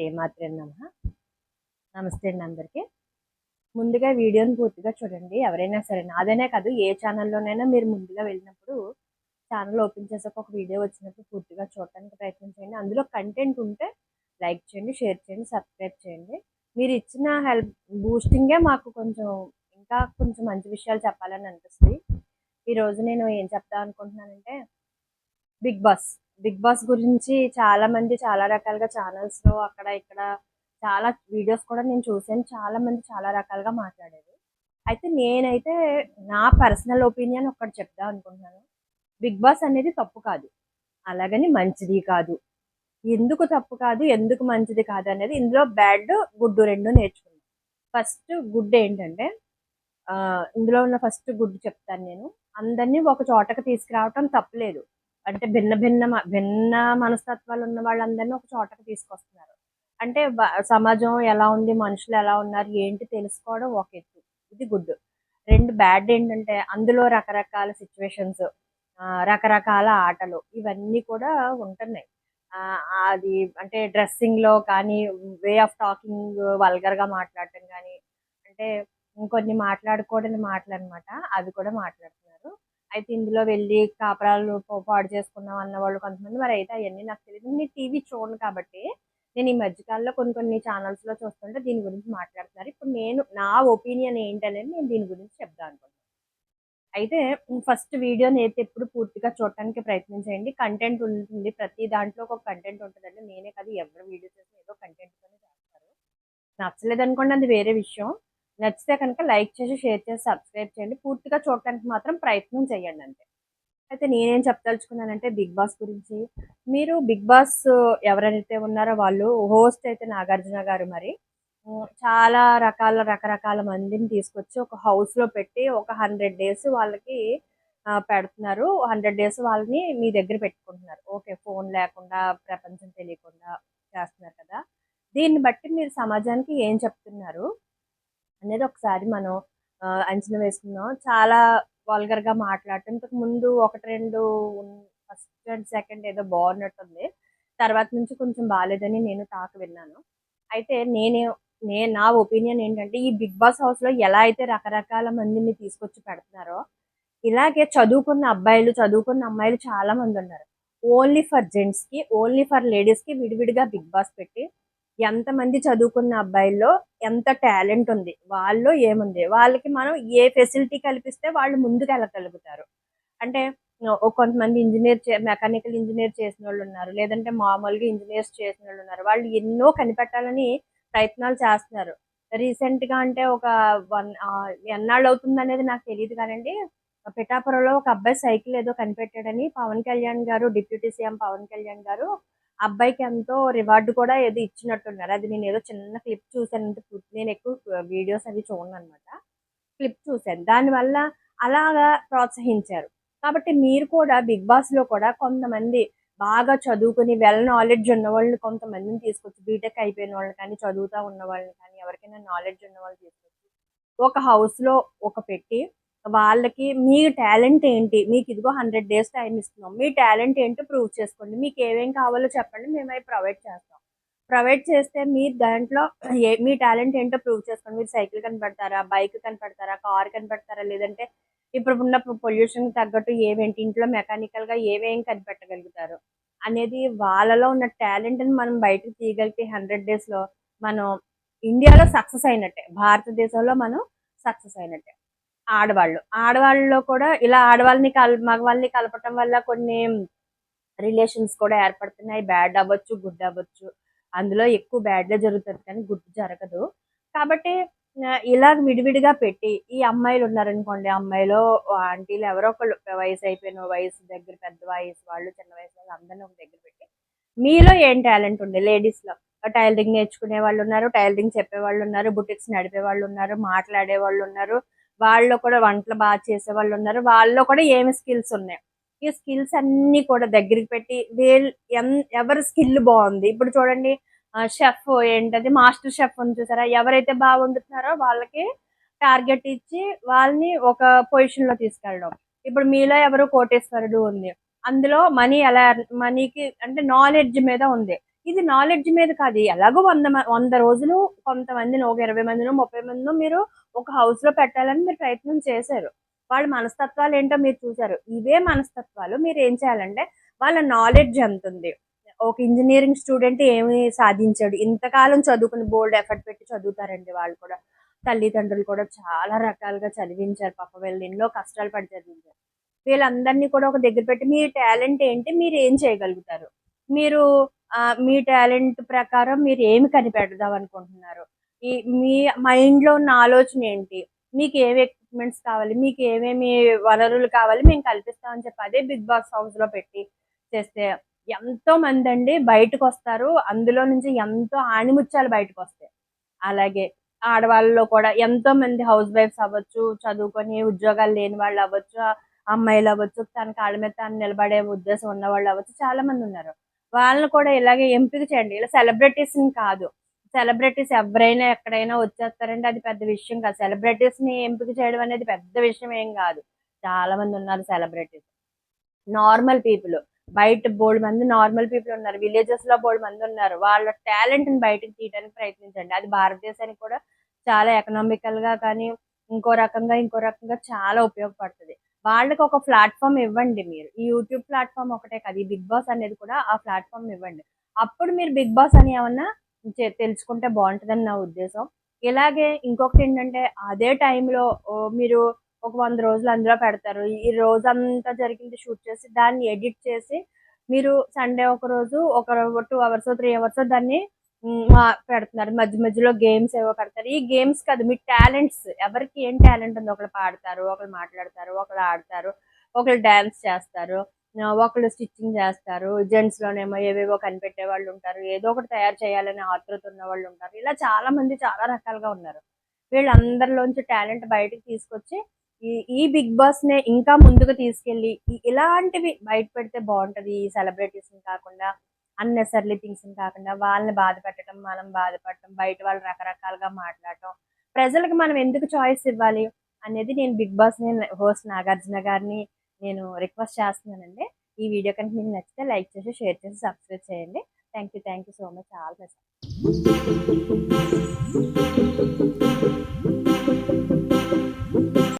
శ్రీమాత్రే నమః. నమస్తే అండి అందరికీ. ముందుగా వీడియోని పూర్తిగా చూడండి. ఎవరైనా సరే నాదనే కాదు, ఏ ఛానల్లోనైనా మీరు ముందుగా వెళ్ళినప్పుడు ఛానల్ ఓపెన్ చేసాక ఒక వీడియో వచ్చినప్పుడు పూర్తిగా చూడటానికి ప్రయత్నం చేయండి. అందులో కంటెంట్ ఉంటే లైక్ చేయండి, షేర్ చేయండి, సబ్స్క్రైబ్ చేయండి. మీరు ఇచ్చిన హెల్ప్ బూస్టింగే మాకు కొంచెం ఇంకా కొంచెం మంచి విషయాలు చెప్పాలని అనిపిస్తుంది. ఈరోజు నేను ఏం చెప్దాం అనుకుంటున్నానంటే బిగ్ బాస్. బిగ్ బాస్ గురించి చాలా మంది చాలా రకాలుగా ఛానల్స్‌లో అక్కడ ఇక్కడ చాలా వీడియోస్ కూడా నేను చూసాను. చాలా మంది చాలా రకాలుగా మాట్లాడారు. అయితే నేనైతే నా పర్సనల్ ఒపీనియన్ ఒకటి చెప్దాం అనుకుంటున్నాను. బిగ్ బాస్ అనేది తప్పు కాదు. అలాగని మంచిది కాదు. ఎందుకు తప్పు కాదు, ఎందుకు మంచిది కాదు అనేది ఇందులో బ్యాడ్, గుడ్ 2 నేర్చుకున్నాను. ఫస్ట్ గుడ్ ఏంటంటే ఇందులో ఉన్న ఫస్ట్ గుడ్ చెప్తాను నేను. అందరినీ ఒక చోటకి తీసుకురావటం తప్పులేదు. అంటే భిన్న మనస్తత్వాలు ఉన్న వాళ్ళందరినీ ఒక చోటకి తీసుకొస్తున్నారు. అంటే సమాజం ఎలా ఉంది, మనుషులు ఎలా ఉన్నారు, ఏంటి తెలుసుకోవడం ఒక ఎత్తు. ఇది గుడ్. 2 బ్యాడ్ ఏంటంటే అందులో రకరకాల సిచ్యువేషన్స్, రకరకాల ఆటలు ఇవన్నీ కూడా ఉంటున్నాయి. అది అంటే డ్రెస్సింగ్‌లో కానీ, వే ఆఫ్ టాకింగ్ వల్గర్‌గా మాట్లాడటం కానీ, అంటే ఇంకొన్ని మాట్లాడకూడని మాటలనమాట. అవి కూడా మాట్లాడుతున్నారు. అయితే ఇందులో వెళ్ళి కాపురాలు పాడు చేసుకున్నాం అన్నవాళ్ళు కొంతమంది. మరైతే అయన్నీ నాకు తెలీదు. నేను టీవీ చూడను కాబట్టి, నేను ఈ మధ్య కాలంలో కొన్ని ఛానల్స్‌లో చూస్తుంటే దీని గురించి మాట్లాడుతున్నారు. ఇప్పుడు నా ఒపీనియన్ ఏంటనేది నేను దీని గురించి చెప్దాం అనుకుంటున్నాను. అయితే ఫస్ట్ వీడియోనైతే ఎప్పుడు పూర్తిగా చూడటానికి ప్రయత్నం చేయండి. కంటెంట్ ఉంటుంది. ప్రతి దాంట్లో ఒక కంటెంట్ ఉంటదండి. నేనే కాదు, ఎవరు వీడియో చేసినా ఏదో కంటెంట్‌తోనే చేస్తారు. నచ్చలేదనుకోండి అది వేరే విషయం. నచ్చితే కనుక లైక్ చేసి, షేర్ చేసి, సబ్స్క్రైబ్ చేయండి. పూర్తిగా చూడటానికి మాత్రం ప్రయత్నం చేయండి అంతే. అయితే నేనేం చెప్పదలుచుకున్నానంటే బిగ్ బాస్ గురించి. మీరు బిగ్ బాస్ ఎవరైతే ఉన్నారో వాళ్ళు హోస్ట్ అయితే నాగార్జున గారు మరి. చాలా రకరకాల మందిని తీసుకొచ్చి ఒక హౌస్‌లో పెట్టి ఒక 100 డేస్ వాళ్ళకి పెడుతున్నారు. 100 డేస్ వాళ్ళని మీ దగ్గర పెట్టుకుంటున్నారు. ఓకే. ఫోన్ లేకుండా, ప్రపంచం తెలియకుండా చేస్తున్నారు కదా! దీన్ని బట్టి మీరు సమాజానికి ఏం చెప్తున్నారు అనేది ఒకసారి మనం అంచనా వేసుకుందాం. చాలా వల్గర్‌గా మాట్లాడటం. ఇంతకు ముందు 1, 2 ఫస్ట్ అండ్ సెకండ్ ఏదో బాగున్నట్టుంది. తర్వాత నుంచి కొంచెం బాలేదని నేను టాక్ విన్నాను. అయితే నా ఒపీనియన్ ఏంటంటే ఈ బిగ్ బాస్ హౌస్‌లో ఎలా అయితే రకరకాల మందిని తీసుకొచ్చి పెడుతున్నారో, ఇలాగే చదువుకున్న అబ్బాయిలు, చదువుకున్న అమ్మాయిలు చాలా మందున్నారు. ఓన్లీ ఫర్ జెంట్స్‌కి, ఓన్లీ ఫర్ లేడీస్‌కి విడివిడిగా బిగ్ బాస్ పెట్టి ఎంతమంది చదువుకున్న అబ్బాయిల్లో ఎంత టాలెంట్ ఉంది, వాళ్ళలో ఏముంది, వాళ్ళకి మనం ఏ ఫెసిలిటీ కల్పిస్తే వాళ్ళు ముందుకెళ్ళగలుగుతారు. అంటే కొంతమంది మెకానికల్ ఇంజినీర్ చేసినోళ్ళున్నారు. లేదంటే మామూలుగా ఇంజినీర్స్ చేసినోళ్ళున్నారు. వాళ్ళు ఎన్నో కనిపెట్టాలని ప్రయత్నాలు చేస్తున్నారు. రీసెంట్‌గా అంటే ఒక ఎన్నాళ్ళవుతుందనేది నాకు తెలీదు కానండి. పిఠాపురంలో ఒక అబ్బాయి సైకిల్ ఏదో కనిపెట్టాడని పవన్ కళ్యాణ్ గారు, డిప్యూటీ సీఎం పవన్ కళ్యాణ్ గారు అబ్బాయికి ఎంతో రివార్డ్ కూడా ఏదో ఇచ్చినట్టున్నారు. అది నేనేదో చిన్న క్లిప్ చూసాను. నేనెక్కువ వీడియోస్ అవి చూడననమాట. క్లిప్ చూసాను. దానివల్ల అలాగా ప్రోత్సహించారు. కాబట్టి మీరు కూడా బిగ్ బాస్‌లో కూడా కొంతమంది బాగా చదువుకుని వెల్ నాలెడ్జ్ ఉన్నవాళ్ళని కొంతమందిని తీసుకొచ్చి బీటెక్ అయిపోయిన వాళ్ళని కానీ, చదువుతా ఉన్న వాళ్ళని కానీ, ఎవరికైనా నాలెడ్జ్ ఉన్న వాళ్ళని తీసుకొచ్చి ఒక హౌస్‌లో పెట్టి వాళ్ళకి మీ టాలెంట్ ఏంటి? మీకిదిగో 100 డేస్ టైమ్ ఇస్తున్నాం. మీ టాలెంట్ ఏంటో ప్రూవ్ చేసుకోండి. మీకేమేం కావాలో చెప్పండి. మేమవి ప్రొవైడ్ చేస్తాం. ప్రొవైడ్ చేస్తే మీరు దాంట్లో మీ టాలెంట్ ఏంటో ప్రూవ్ చేసుకోండి. మీరు సైకిల్ కనిపెడతారా? బైక్ కనిపెడతారా? కార్ కనిపెడతారా? లేదంటే ఇప్పుడున్న పొల్యూషన్‌కి తగ్గట్టు ఏవేంటి ఇంట్లో మెకానికల్‌గా ఏవేం కనిపెట్టగలుగుతారు అనేది వాళ్ళలో ఉన్న టాలెంట్‌ని మనం బయటకి తీయగలిగితే 100 డేస్‌లో మనం ఇండియాలో సక్సెస్ అయినట్టే. భారతదేశంలో మనం సక్సెస్ అయినట్టే. ఆడవాళ్ళలో కూడా ఇలా ఆడవాళ్ళని మగవాళ్ళని కలపటం వల్ల కొన్ని రిలేషన్స్ కూడా ఏర్పడుతున్నాయి. బ్యాడ్ అవ్వచ్చు, గుడ్ అవ్వచ్చు. అందులో ఎక్కువ బ్యాడే జరుగుతది కానీ గుడ్ జరగదు. కాబట్టి ఇలాగ విడివిడిగా పెట్టి ఈ అమ్మాయిలు ఉన్నారనుకోండి. అమ్మాయిలో ఆంటీలు ఎవరో ఒకళ్ళు వయసు అయిపోయిన వయసు దగ్గర పెద్ద వయసు వాళ్ళు, చిన్న వయసు వాళ్ళు అందరిని ఒక దగ్గర పెట్టి మీలో ఏం టాలెంట్ ఉంది లేడీస్‌లో టైలరింగ్ నేర్చుకునే వాళ్ళున్నారు, టైలరింగ్ చెప్పేవాళ్ళున్నారు, బుటిక్స్ నడిపేవాళ్ళున్నారు, మాట్లాడేవాళ్ళున్నారు. వాళ్ళలో కూడా వంటలు బాగా చేసేవాళ్ళున్నారు. వాళ్ళలో కూడా ఏమి స్కిల్స్ ఉన్నాయి. ఈ స్కిల్స్ అన్నీ కూడా దగ్గరికి పెట్టి ఎవరి స్కిల్ బాగుంది. ఇప్పుడు చూడండి షెఫ్ ఏంటది మాస్టర్ షెఫ్ ఉంది చూసారా? ఎవరైతే బాగా వండుతున్నారో వాళ్ళకి టార్గెట్ ఇచ్చి వాళ్ళని ఒక పొజిషన్‌లో తీసుకెళ్ళడం. ఇప్పుడు మీలో ఎవరు కోటేశ్వరుడు ఉంది. అందులో మనీకి అంటే నాలెడ్జ్ మీద ఉంది. ఇది నాలెడ్జ్ మీద కాదు. ఎలాగో 100 రోజులు కొంతమందిని ఒక 20 మందినో, 30 మందినో మీరు ఒక హౌస్‌లో పెట్టాలని మీరు ప్రయత్నం చేశారు. వాళ్ళ మనస్తత్వాలు ఏంటో మీరు చూసారు. ఇవే మనస్తత్వాలు మీరేం చేయాలంటే వాళ్ళ నాలెడ్జ్ ఎంతుంది? ఒక ఇంజినీరింగ్ స్టూడెంట్ ఏమి సాధించాడు? ఇంతకాలం చదువుకుని బోలెడు ఎఫర్ట్ పెట్టి చదువుతారండి వాళ్ళు కూడా. తల్లిదండ్రులు కూడా చాలా రకాలుగా చదివించారు. పాపం వీళ్ళు ఎన్నో కష్టాలు పడి చదివించారు. వీళ్ళందరినీ కూడా ఒక దగ్గర పెట్టి మీ టాలెంట్ ఏంటి? మీరేం చేయగలుగుతారు? మీరు మీ టాలెంట్ ప్రకారం మీరు ఏమి కనిపెడదాం అనుకుంటున్నారు? ఈ మీ మైండ్‌లో ఉన్న ఆలోచన ఏంటి? మీకు ఏవి ఎక్విప్‌మెంట్స్ కావాలి? మీకు ఏమేమి వనరులు కావాలి? మేము కల్పిస్తాం అని చెప్పి అదే బిగ్ బాస్ హౌస్‌లో పెట్టి చేస్తే ఎంతో మందండి బయటకొస్తారు. అందులో నుంచి ఎంతో ఆణిముత్యాలు బయటకొస్తాయి. అలాగే ఆడవాళ్ళలో కూడా ఎంతో మంది హౌస్ వైఫ్స్ అవ్వచ్చు, చదువుకొని ఉద్యోగాలు లేని వాళ్ళు అవ్వచ్చు, అమ్మాయిలు అవ్వచ్చు, తన కాళ్ళ మీద తాను నిలబడే ఉద్దేశం ఉన్నవాళ్ళు అవ్వచ్చు, చాలా మంది ఉన్నారు. వాళ్ళని కూడా ఇలాగే ఎంపిక చేయండి. ఇలా సెలబ్రిటీస్‌ని కాదు. సెలబ్రిటీస్ ఎవరైనా ఎక్కడైనా వచ్చేస్తారంటే అది పెద్ద విషయం కాదు. సెలబ్రిటీస్‌ని ఎంపిక చేయడం అనేది పెద్ద విషయం ఏం కాదు. చాలా మంది ఉన్నారు సెలబ్రిటీస్. Normal people. బయట బోలెడుమంది నార్మల్ పీపుల్ ఉన్నారు. విలేజెస్‌లో బోలెడుమంది ఉన్నారు. వాళ్ళ టాలెంట్‌ని బయటకి తీయడానికి ప్రయత్నించండి. అది భారతదేశానికి కూడా చాలా ఎకనామికల్‌గా కానీ, ఇంకో రకంగా చాలా ఉపయోగపడుతది. వాళ్ళకి ఒక ప్లాట్‌ఫార్మ్ ఇవ్వండి మీరు. ఈ యూట్యూబ్ ప్లాట్‌ఫార్మ్ ఒకటే కాదు. ఈ బిగ్ బాస్ అనేది కూడా ఆ ప్లాట్‌ఫార్మ్ ఇవ్వండి. అప్పుడు మీరు బిగ్ బాస్ అని ఏమన్నా తెలుసుకుంటే బావుంటదని నా ఉద్దేశం. ఇలాగే ఇంకొకటేంటంటే అదే టైంలో మీరు ఒక 100 రోజులు అందులో పెడతారు. ఈ రోజంతా జరిగింది షూట్ చేసి, దాన్ని ఎడిట్ చేసి, మీరు సండే ఒకరోజు ఒక 2 అవర్సో, 3 అవర్సో దాన్ని పెడుతున్నారు. మధ్య మధ్యలో గేమ్స్ ఏవో పెడతారు. ఈ గేమ్స్ కాదు మీ టాలెంట్స్ ఎవరికి ఏం టాలెంట్ ఉందో ఒకళ్ళు పాడతారు, ఒకళ్ళు మాట్లాడతారు, ఒకళ్ళు ఆడతారు, ఒకళ్ళు డాన్స్ చేస్తారు, ఒకళ్ళు స్టిచ్చింగ్ చేస్తారు. జెంట్స్‌లోనేమో ఏవేవో కనిపెట్టే వాళ్ళుంటారు. ఏదో ఒకటి తయారు చేయాలనే ఆతృత ఉన్నవాళ్ళుంటారు. ఇలా చాలా మంది చాలా రకాలుగా ఉన్నారు. వీళ్ళందరిలోంచి టాలెంట్ బయటకి తీసుకొచ్చి ఈ బిగ్ బాస్‌నే ఇంకా ముందుకు తీసుకెళ్ళి ఇలాంటివి బయట పెడితే బావుంటది. ఈ సెలబ్రిటీస్‌ని కాకుండా, అన్నెసెసరీ థింగ్స్‌ని కాకుండా వాళ్ళని బాధ పెట్టడం, మనం బాధపడటం, బయట వాళ్ళు రకరకాలుగా మాట్లాడటం. ప్రజలకు మనం ఎందుకు చాయిస్ ఇవ్వాలి అనేది నేను బిగ్ బాస్‌ని హోస్ట్ నాగార్జున గారిని నేను రిక్వెస్ట్ చేస్తున్నానండి. ఈ వీడియో కనుక మీకు నచ్చితే లైక్ చేసి, షేర్ చేసి, సబ్స్క్రైబ్ చేయండి. Thank you so much all the